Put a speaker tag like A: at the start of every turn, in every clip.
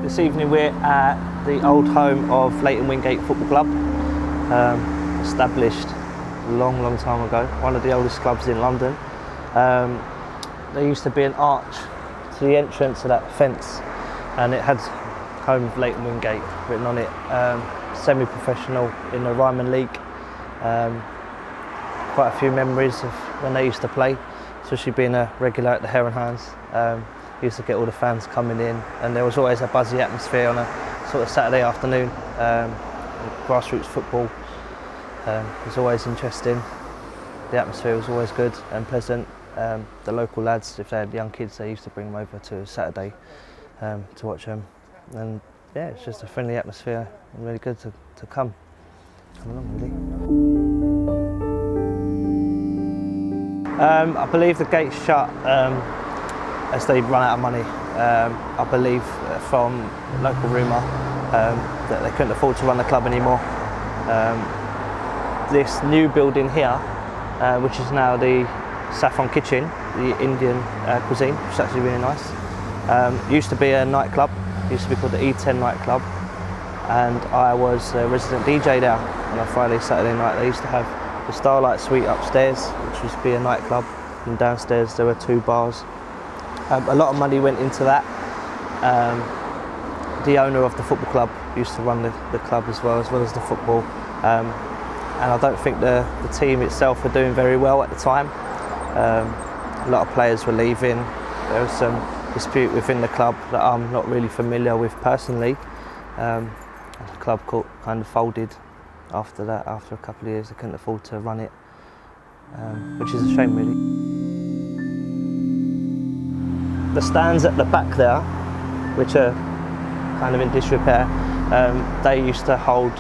A: This evening we're at the old home of Leyton Wingate Football Club, established a long time ago, one of the oldest clubs in London. There used to be an arch to the entrance of that fence, and it had home of Leyton Wingate written on it. Semi-professional in the Ryman League. Quite a few memories of when they used to play, especially being a regular at the Hare and Hounds. Used to get all the fans coming in, and there was always a buzzy atmosphere on a sort of Saturday afternoon. Grassroots football was always interesting. The atmosphere was always good and pleasant. The local lads, if they had young kids, they used to bring them over to Saturday to watch them. And yeah, it's just a friendly atmosphere and really good to come along, really. I believe the gates shut as they run out of money. I believe from local rumour that they couldn't afford to run the club anymore. This new building here, which is now the Saffron Kitchen, the Indian cuisine, which is actually really nice. Used to be a nightclub, used to be called the E10 nightclub, and I was a resident DJ there on a Friday, Saturday night. They used to have the Starlight Suite upstairs, which used to be a nightclub, and downstairs there were 2 bars. A lot of money went into that. The owner of the football club used to run the club as well as the football. And I don't think the team itself were doing very well at the time. A lot of players were leaving. There was some dispute within the club that I'm not really familiar with personally. And the club kind of folded after that. After a couple of years, they couldn't afford to run it, which is a shame, really. The stands at the back there, which are kind of in disrepair, they used to hold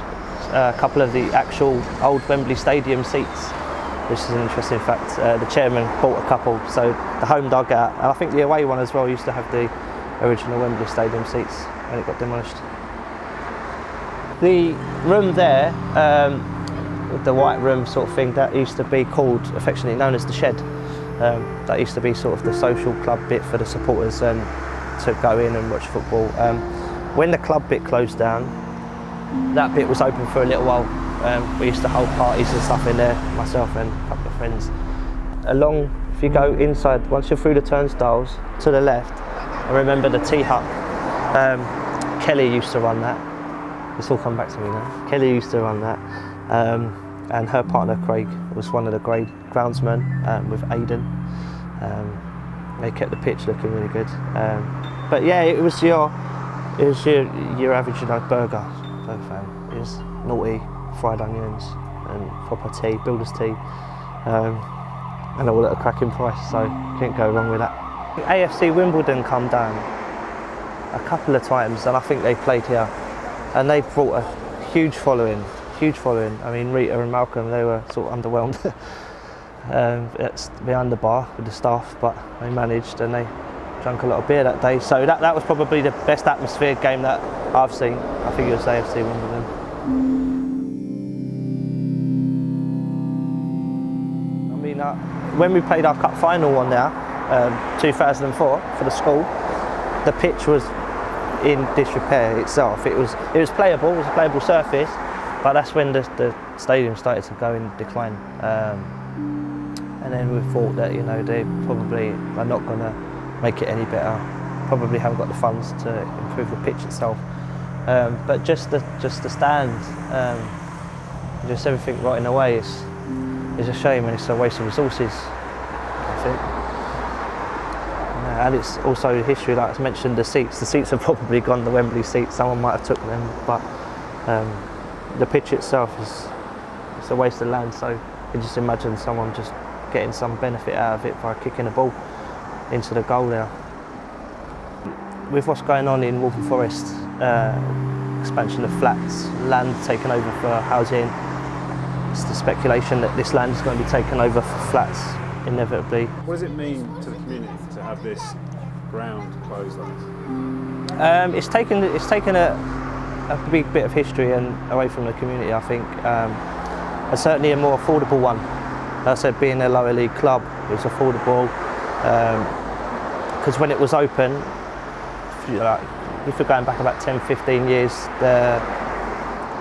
A: a couple of the actual old Wembley Stadium seats, which is an interesting fact. The chairman bought a couple, so the home dugout, and I think the away one as well, used to have the original Wembley Stadium seats when it got demolished. The room there, the white room sort of thing, that used to be called, affectionately known as the Shed. That used to be sort of the social club bit for the supporters to go in and watch football. When the club bit closed down, that bit was open for a little while. We used to hold parties and stuff in there, myself and a couple of friends. If you go inside, once you're through the turnstiles, to the left, I remember the Tea Hut. Kelly used to run that. It's all come back to me now. Kelly used to run that. And her partner Craig was one of the groundsmen with Aidan. They kept the pitch looking really good. But yeah, it was your average burger fan. It was naughty, fried onions and proper tea, builder's tea, and all at a cracking price, so couldn't go wrong with that. AFC Wimbledon come down a couple of times, and I think they played here, and they brought a huge following. I mean, Rita and Malcolm, they were sort of underwhelmed behind the bar with the staff, but they managed, and they drank a lot of beer that day. So that was probably the best atmosphere game that I've seen. I think it was AFC Wimbledon. I mean, when we played our cup final on there, 2004 for the school, the pitch was in disrepair itself. It was playable. It was a playable surface. But that's when the stadium started to go in decline. And then we thought that, they probably are not going to make it any better. Probably haven't got the funds to improve the pitch itself. But just the stands, just everything rotting away is a shame, and it's a waste of resources, I think. And it's also history, like I mentioned, the seats. The seats have probably gone, the Wembley seats. Someone might have took them, but the pitch itself it's a waste of land, so you can just imagine someone just getting some benefit out of it by kicking a ball into the goal there. With what's going on in Waltham Forest, expansion of flats, land taken over for housing, it's the speculation that this land is going to be taken over for flats inevitably.
B: What does it mean to the community to have this ground closed like this?
A: It's taken a big bit of history and away from the community, I think, and certainly a more affordable one. As I said, being a lower league club, it was affordable, because when it was open, if you're going back about 10, 15 years, the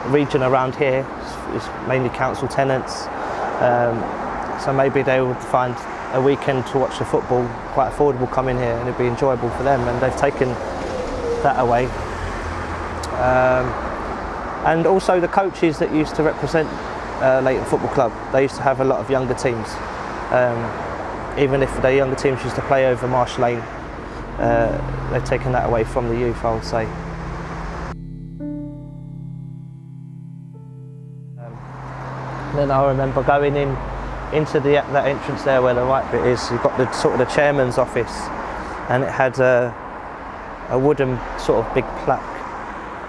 A: region around here is mainly council tenants. So maybe they would find a weekend to watch the football quite affordable coming here, and it'd be enjoyable for them, and they've taken that away. And also the coaches that used to represent Leyton Football Club, they used to have a lot of younger teams. Even if their younger teams used to play over Marsh Lane, they've taken that away from the youth, I would say. Then I remember going into that entrance there where the right bit is. You've got the sort of the chairman's office, and it had a wooden sort of big plaque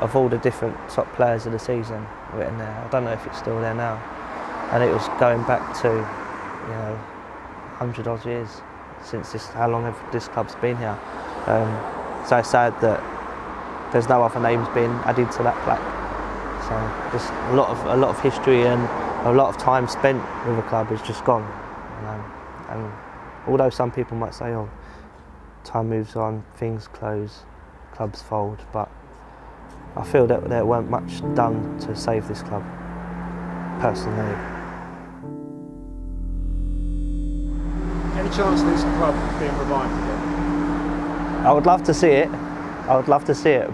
A: of all the different top players of the season written there. I don't know if it's still there now, and it was going back to 100 odd years since how long this club's been here. So it's sad that there's no other names being added to that plaque. So just a lot of history and a lot of time spent with the club is just gone. And although some people might say, oh, time moves on, things close, clubs fold, but I feel that there weren't much done to save this club, personally.
B: Any chance of this club being revived again?
A: I would love to see it.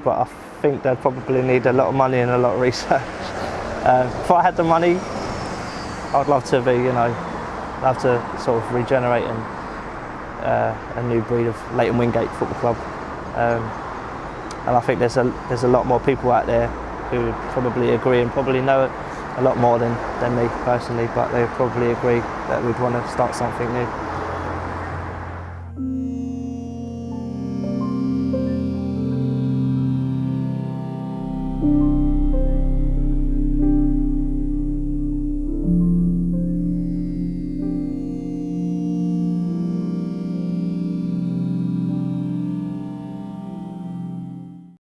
A: But I think they'd probably need a lot of money and a lot of research. If I had the money, I'd love to love to sort of regenerate a new breed of Leyton Wingate Football Club. And I think there's a lot more people out there who would probably agree and probably know a lot more than me personally, but they would probably agree that we'd want to start something new.